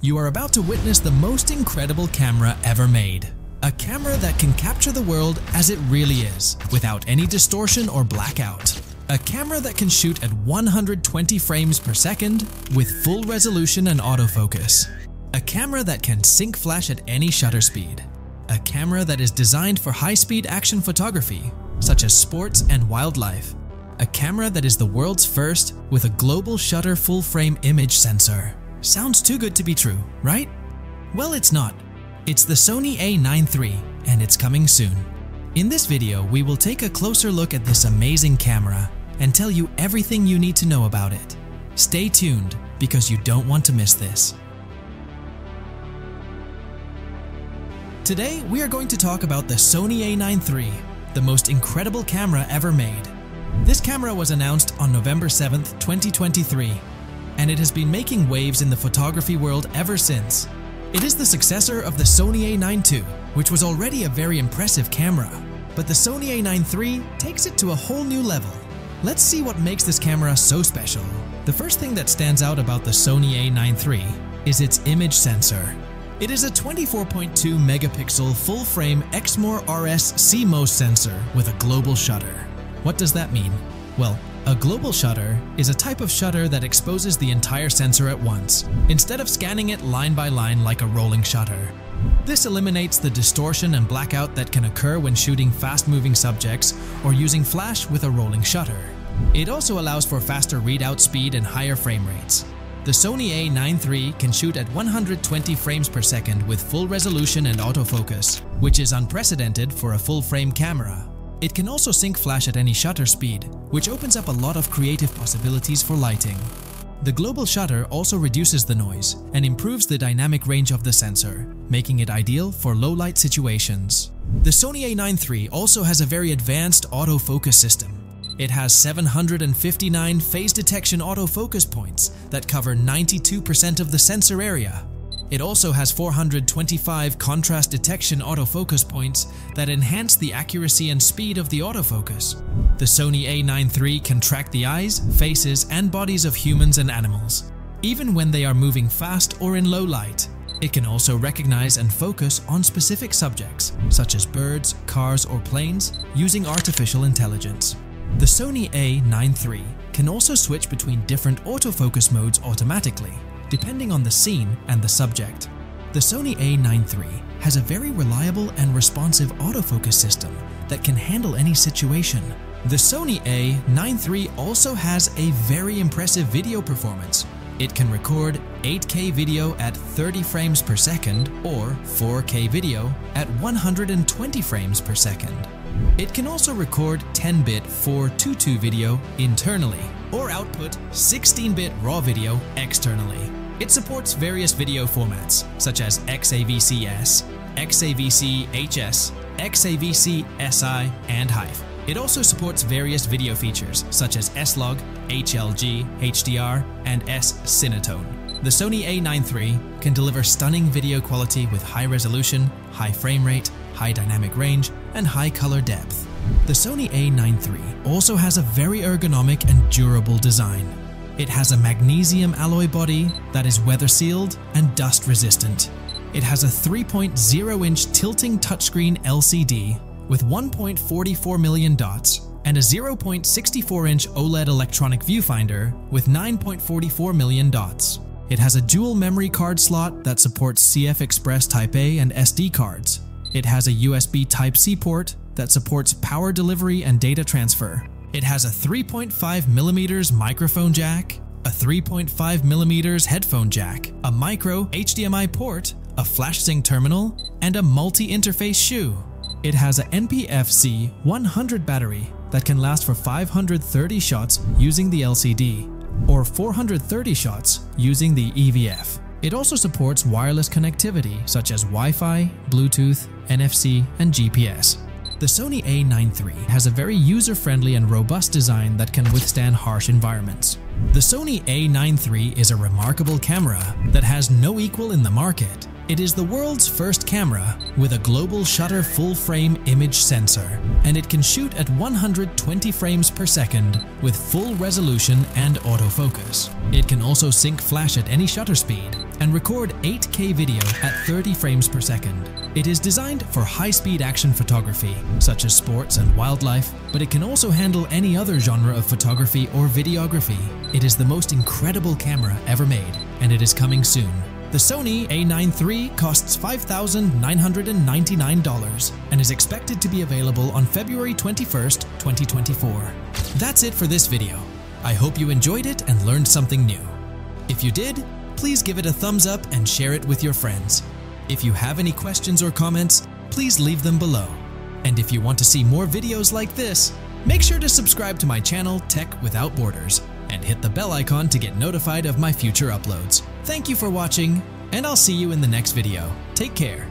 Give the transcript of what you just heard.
You are about to witness the most incredible camera ever made. A camera that can capture the world as it really is, without any distortion or blackout. A camera that can shoot at 120 frames per second with full resolution and autofocus. A camera that can sync flash at any shutter speed. A camera that is designed for high-speed action photography, such as sports and wildlife. A camera that is the world's first with a global shutter full-frame image sensor. Sounds too good to be true, right? Well, it's not. It's the Sony A9 III, and it's coming soon. In this video, we will take a closer look at this amazing camera and tell you everything you need to know about it. Stay tuned, because you don't want to miss this. Today, we are going to talk about the Sony A9 III, the most incredible camera ever made. This camera was announced on November 7th, 2023, and it has been making waves in the photography world ever since. It is the successor of the Sony A9 II, which was already a very impressive camera, but the Sony A9 III takes it to a whole new level. Let's see what makes this camera so special. The first thing that stands out about the Sony A9 III is its image sensor. It is a 24.2 megapixel full-frame Exmor RS CMOS sensor with a global shutter. What does that mean? Well, a global shutter is a type of shutter that exposes the entire sensor at once, instead of scanning it line by line like a rolling shutter. This eliminates the distortion and blackout that can occur when shooting fast-moving subjects or using flash with a rolling shutter. It also allows for faster readout speed and higher frame rates. The Sony A9 III can shoot at 120 frames per second with full resolution and autofocus, which is unprecedented for a full-frame camera. It can also sync flash at any shutter speed, which opens up a lot of creative possibilities for lighting. The global shutter also reduces the noise and improves the dynamic range of the sensor, making it ideal for low-light situations. The Sony A9 III also has a very advanced autofocus system. It has 759 phase detection autofocus points that cover 92% of the sensor area. It also has 425 contrast detection autofocus points that enhance the accuracy and speed of the autofocus. The Sony A9 III can track the eyes, faces, and bodies of humans and animals, even when they are moving fast or in low light. It can also recognize and focus on specific subjects, such as birds, cars, or planes, using artificial intelligence. The Sony A9 III can also switch between different autofocus modes automatically, depending on the scene and the subject. The Sony A9 III has a very reliable and responsive autofocus system that can handle any situation. The Sony A9 III also has a very impressive video performance. It can record 8K video at 30 frames per second or 4K video at 120 frames per second. It can also record 10-bit 422 video internally or output 16-bit RAW video externally. It supports various video formats such as XAVC-S, XAVC-HS, XAVC-SI, and HIVE. It also supports various video features such as S-Log, HLG, HDR, and S-Cinetone. The Sony A9 III can deliver stunning video quality with high resolution, high frame rate, high dynamic range, and high color depth. The Sony A9 III also has a very ergonomic and durable design. It has a magnesium alloy body that is weather-sealed and dust-resistant. It has a 3.0-inch tilting touchscreen LCD with 1.44 million dots and a 0.64-inch OLED electronic viewfinder with 9.44 million dots. It has a dual memory card slot that supports CF Express Type A and SD cards. It has a USB Type-C port that supports power delivery and data transfer. It has a 3.5mm microphone jack, a 3.5mm headphone jack, a micro HDMI port, a FlashSync terminal, and a multi-interface shoe. It has a NP-FC 100 battery that can last for 530 shots using the LCD, or 430 shots using the EVF. It also supports wireless connectivity such as Wi-Fi, Bluetooth, NFC, and GPS. The Sony A9 III has a very user-friendly and robust design that can withstand harsh environments. The Sony A9 III is a remarkable camera that has no equal in the market. It is the world's first camera with a global shutter full-frame image sensor, and it can shoot at 120 frames per second with full resolution and autofocus. It can also sync flash at any shutter speed, and record 8K video at 30 frames per second. It is designed for high-speed action photography, such as sports and wildlife, but it can also handle any other genre of photography or videography. It is the most incredible camera ever made, and it is coming soon. The Sony A9 III costs $5,999 and is expected to be available on February 21st, 2024. That's it for this video. I hope you enjoyed it and learned something new. If you did, please give it a thumbs up and share it with your friends. If you have any questions or comments, please leave them below. And if you want to see more videos like this, make sure to subscribe to my channel Tech Without Borders and hit the bell icon to get notified of my future uploads. Thank you for watching, and I'll see you in the next video. Take care.